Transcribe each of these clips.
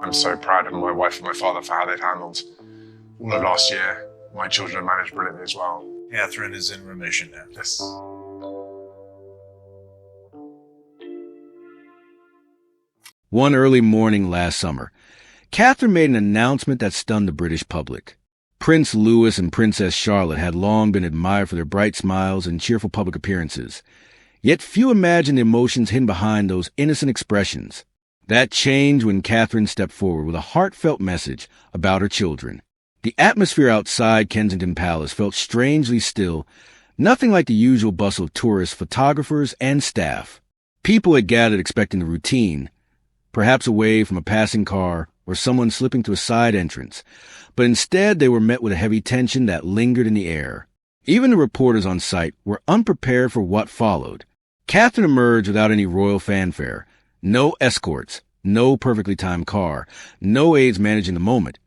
I'm so proud of my wife and my father for how they've handled all of last year. My children have managed brilliantly as well. Catherine is in remission now. Yes. One early morning last summer, Catherine made an announcement that stunned the British public. Prince Louis and Princess Charlotte had long been admired for their bright smiles and cheerful public appearances. Yet few imagined the emotions hidden behind those innocent expressions. That changed when Catherine stepped forward with a heartfelt message about her children. The atmosphere outside Kensington Palace felt strangely still, nothing like the usual bustle of tourists, photographers, and staff. People had gathered expecting the routine, perhaps away from a passing car or someone slipping to a side entrance, but instead they were met with a heavy tension that lingered in the air. Even the reporters on site were unprepared for what followed. Catherine emerged without any royal fanfare, no escorts, no perfectly timed car, no aides managing the moment,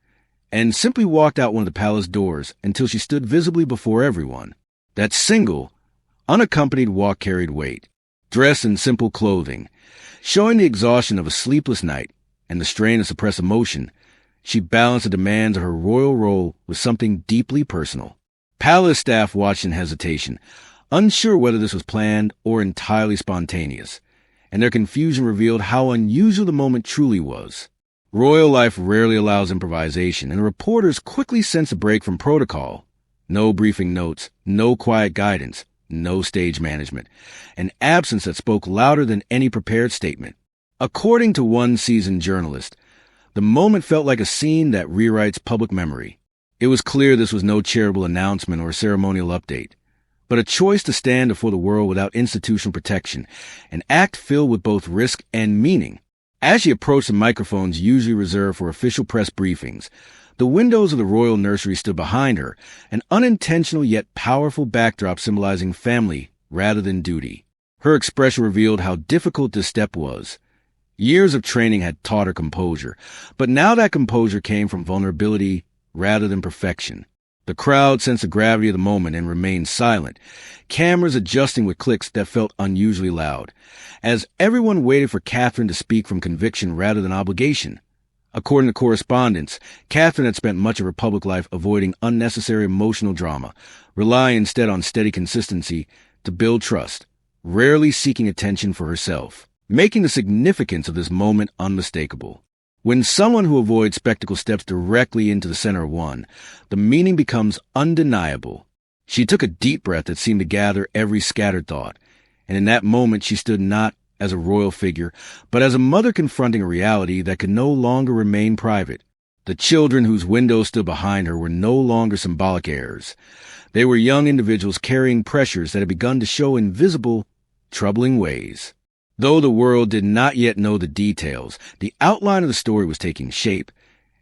and simply walked out one of the palace doors until she stood visibly before everyone. That single, unaccompanied walk carried weight. Dressed in simple clothing, showing the exhaustion of a sleepless night and the strain of suppressed emotion, she balanced the demands of her royal role with something deeply personal. Palace staff watched in hesitation, unsure whether this was planned or entirely spontaneous, and their confusion revealed how unusual the moment truly was. Royal life rarely allows improvisation, and reporters quickly sensed a break from protocol. No briefing notes, no quiet guidance, no stage management, an absence that spoke louder than any prepared statement. According to one seasoned journalist, the moment felt like a scene that rewrites public memory. It was clear this was no charitable announcement or ceremonial update, but a choice to stand before the world without institutional protection, an act filled with both risk and meaning. As she approached the microphones usually reserved for official press briefings, the windows of the royal nursery stood behind her, an unintentional yet powerful backdrop symbolizing family rather than duty. Her expression revealed how difficult this step was. Years of training had taught her composure, but now that composure came from vulnerability rather than perfection. The crowd sensed the gravity of the moment and remained silent, cameras adjusting with clicks that felt unusually loud, as everyone waited for Catherine to speak from conviction rather than obligation. According to correspondents, Catherine had spent much of her public life avoiding unnecessary emotional drama, relying instead on steady consistency to build trust, rarely seeking attention for herself, making the significance of this moment unmistakable. When someone who avoids spectacle steps directly into the center of one, the meaning becomes undeniable. She took a deep breath that seemed to gather every scattered thought, and in that moment she stood not as a royal figure, but as a mother confronting a reality that could no longer remain private. The children whose windows stood behind her were no longer symbolic heirs. They were young individuals carrying pressures that had begun to show in visible, troubling ways. Though the world did not yet know the details, the outline of the story was taking shape,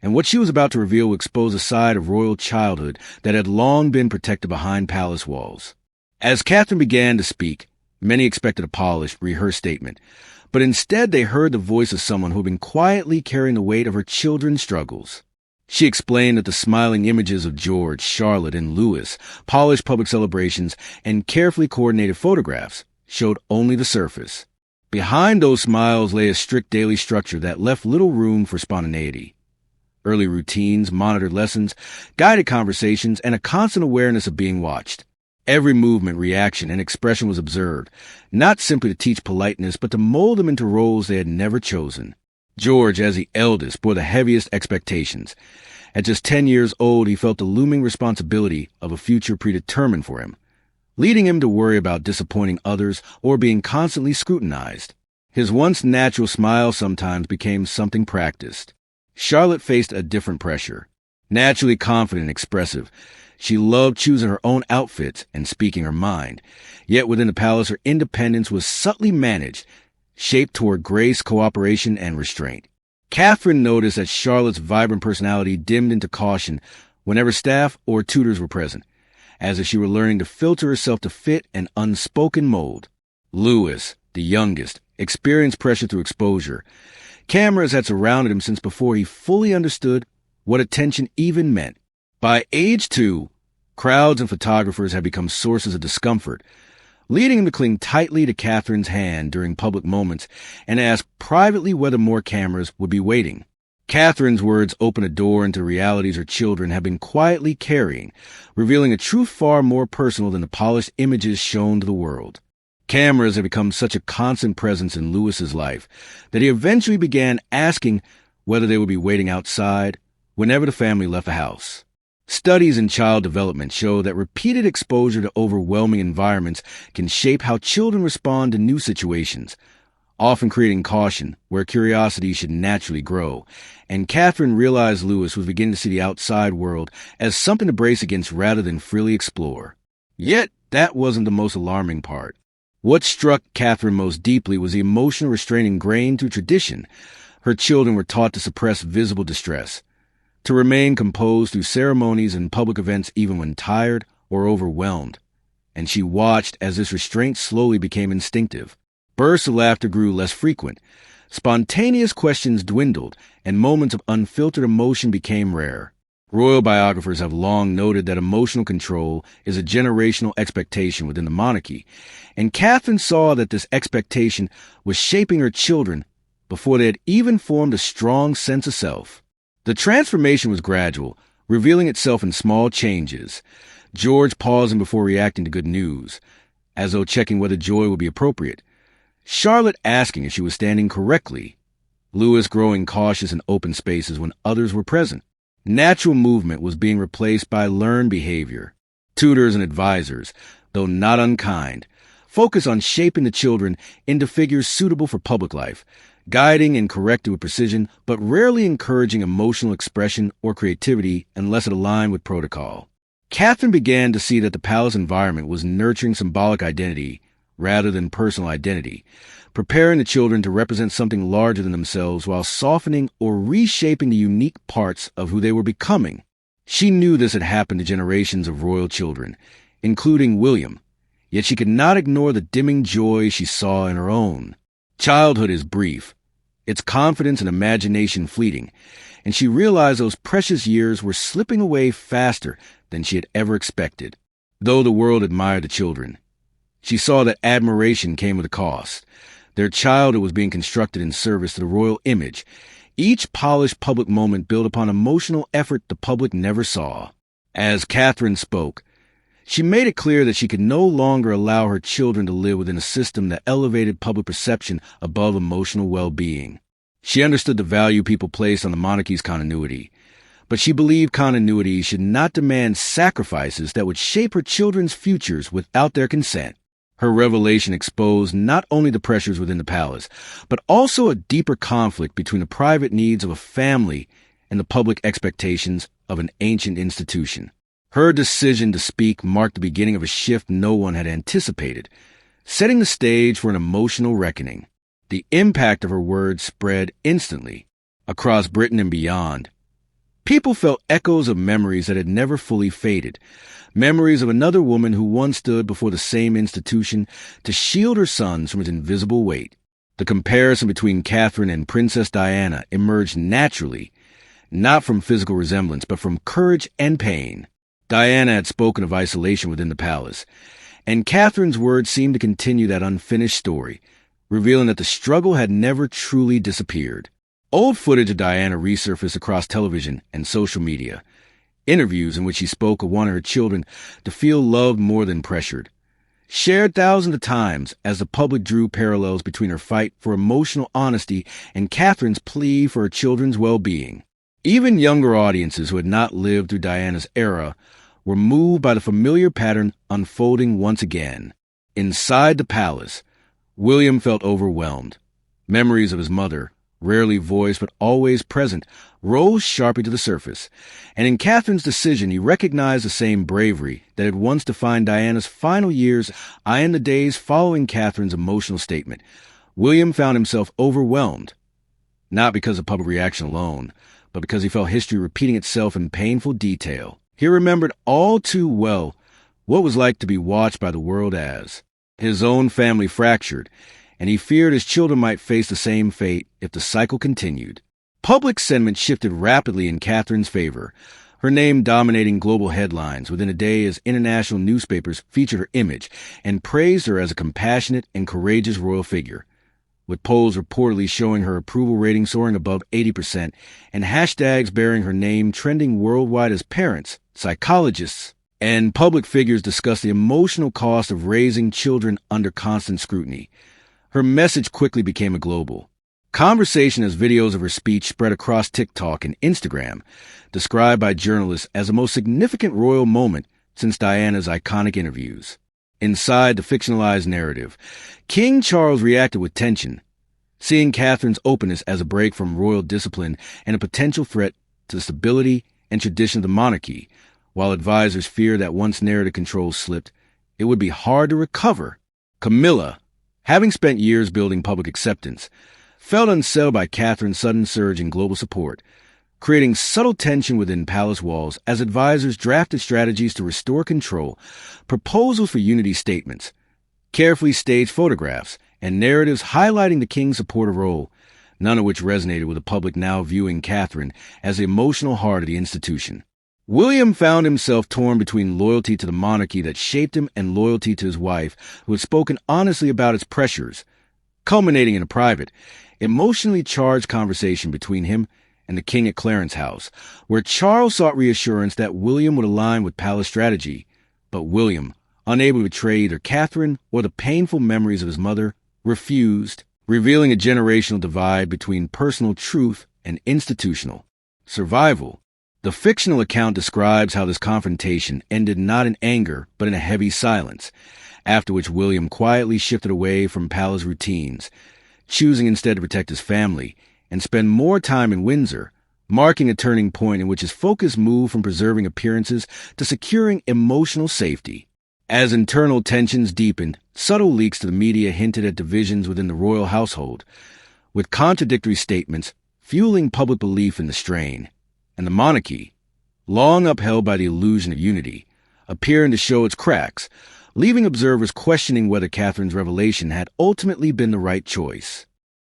and what she was about to reveal would expose a side of royal childhood that had long been protected behind palace walls. As Catherine began to speak, many expected a polished, rehearsed statement, but instead they heard the voice of someone who had been quietly carrying the weight of her children's struggles. She explained that the smiling images of George, Charlotte, and Louis, polished public celebrations, and carefully coordinated photographs showed only the surface. Behind those smiles lay a strict daily structure that left little room for spontaneity. Early routines, monitored lessons, guided conversations, and a constant awareness of being watched. Every movement, reaction, and expression was observed, not simply to teach politeness, but to mold them into roles they had never chosen. George, as the eldest, bore the heaviest expectations. At just 10 years old, he felt the looming responsibility of a future predetermined for him, leading him to worry about disappointing others or being constantly scrutinized. His once natural smile sometimes became something practiced. Charlotte faced a different pressure. Naturally confident and expressive, she loved choosing her own outfits and speaking her mind. Yet within the palace, her independence was subtly managed, shaped toward grace, cooperation, and restraint. Catherine noticed that Charlotte's vibrant personality dimmed into caution whenever staff or tutors were present, as if she were learning to filter herself to fit an unspoken mold. Louis, the youngest, experienced pressure through exposure. Cameras had surrounded him since before he fully understood what attention even meant. By age 2, crowds and photographers had become sources of discomfort, leading him to cling tightly to Catherine's hand during public moments and ask privately whether more cameras would be waiting. Catherine's words open a door into the realities her children have been quietly carrying, revealing a truth far more personal than the polished images shown to the world. Cameras had become such a constant presence in Lewis's life that he eventually began asking whether they would be waiting outside whenever the family left the house. Studies in child development show that repeated exposure to overwhelming environments can shape how children respond to new situations, often creating caution where curiosity should naturally grow. And Catherine realized Lewis was beginning to see the outside world as something to brace against rather than freely explore. Yet, that wasn't the most alarming part. What struck Catherine most deeply was the emotional restraint ingrained through tradition. Her children were taught to suppress visible distress, to remain composed through ceremonies and public events even when tired or overwhelmed. And she watched as this restraint slowly became instinctive. Bursts of laughter grew less frequent. Spontaneous questions dwindled, and moments of unfiltered emotion became rare. Royal biographers have long noted that emotional control is a generational expectation within the monarchy, and Catherine saw that this expectation was shaping her children before they had even formed a strong sense of self. The transformation was gradual, revealing itself in small changes. George pausing before reacting to good news, as though checking whether joy would be appropriate. Charlotte asking if she was standing correctly. Lewis growing cautious in open spaces when others were present. Natural movement was being replaced by learned behavior. Tutors and advisors, though not unkind, focus on shaping the children into figures suitable for public life, guiding and correcting with precision, but rarely encouraging emotional expression or creativity unless it aligned with protocol. Catherine began to see that the palace environment was nurturing symbolic identity rather than personal identity, preparing the children to represent something larger than themselves while softening or reshaping the unique parts of who they were becoming. She knew this had happened to generations of royal children, including William, yet she could not ignore the dimming joy she saw in her own. Childhood is brief, its confidence and imagination fleeting, and she realized those precious years were slipping away faster than she had ever expected. Though the world admired the children, she saw that admiration came with a cost. Their childhood was being constructed in service to the royal image. Each polished public moment built upon emotional effort the public never saw. As Catherine spoke, she made it clear that she could no longer allow her children to live within a system that elevated public perception above emotional well-being. She understood the value people placed on the monarchy's continuity, but she believed continuity should not demand sacrifices that would shape her children's futures without their consent. Her revelation exposed not only the pressures within the palace, but also a deeper conflict between the private needs of a family and the public expectations of an ancient institution. Her decision to speak marked the beginning of a shift no one had anticipated, setting the stage for an emotional reckoning. The impact of her words spread instantly across Britain and beyond. People felt echoes of memories that had never fully faded, memories of another woman who once stood before the same institution to shield her sons from its invisible weight. The comparison between Catherine and Princess Diana emerged naturally, not from physical resemblance, but from courage and pain. Diana had spoken of isolation within the palace, and Catherine's words seemed to continue that unfinished story, revealing that the struggle had never truly disappeared. Old footage of Diana resurfaced across television and social media, interviews in which she spoke of wanting her children to feel loved more than pressured, shared thousands of times as the public drew parallels between her fight for emotional honesty and Catherine's plea for her children's well-being. Even younger audiences who had not lived through Diana's era were moved by the familiar pattern unfolding once again. Inside the palace, William felt overwhelmed. Memories of his mother, rarely voiced but always present, rose sharply to the surface, and in Catherine's decision he recognized the same bravery that had once defined Diana's final years. In the days following Catherine's emotional statement, William found himself overwhelmed, not because of public reaction alone, but because he felt history repeating itself in painful detail. He remembered all too well what it was like to be watched by the world as his own family fractured, and he feared his children might face the same fate if the cycle continued. Public sentiment shifted rapidly in Catherine's favor, her name dominating global headlines within a day as international newspapers featured her image and praised her as a compassionate and courageous royal figure. with polls reportedly showing her approval rating soaring above 80% and hashtags bearing her name trending worldwide as parents, psychologists, and public figures discuss the emotional cost of raising children under constant scrutiny. Her message quickly became a global conversation as videos of her speech spread across TikTok and Instagram, described by journalists as the most significant royal moment since Diana's iconic interviews. Inside the fictionalized narrative, King Charles reacted with tension, seeing Catherine's openness as a break from royal discipline and a potential threat to the stability and tradition of the monarchy, while advisors fear that once narrative control slipped, it would be hard to recover. Camilla, having spent years building public acceptance, felt unsettled by Catherine's sudden surge in global support, creating subtle tension within palace walls as advisors drafted strategies to restore control, proposals for unity statements, carefully staged photographs, and narratives highlighting the king's supportive role, none of which resonated with the public now viewing Catherine as the emotional heart of the institution. William found himself torn between loyalty to the monarchy that shaped him and loyalty to his wife, who had spoken honestly about its pressures, culminating in a private, emotionally charged conversation between him and the king at Clarence House, where Charles sought reassurance that William would align with palace strategy, but William, unable to betray either Catherine or the painful memories of his mother, refused, revealing a generational divide between personal truth and institutional survival. The fictional account describes how this confrontation ended not in anger but in a heavy silence, after which William quietly shifted away from palace routines, choosing instead to protect his family and spend more time in Windsor, marking a turning point in which his focus moved from preserving appearances to securing emotional safety. As internal tensions deepened, subtle leaks to the media hinted at divisions within the royal household, with contradictory statements fueling public belief in the strain, and the monarchy, long upheld by the illusion of unity, appearing to show its cracks, leaving observers questioning whether Catherine's revelation had ultimately been the right choice.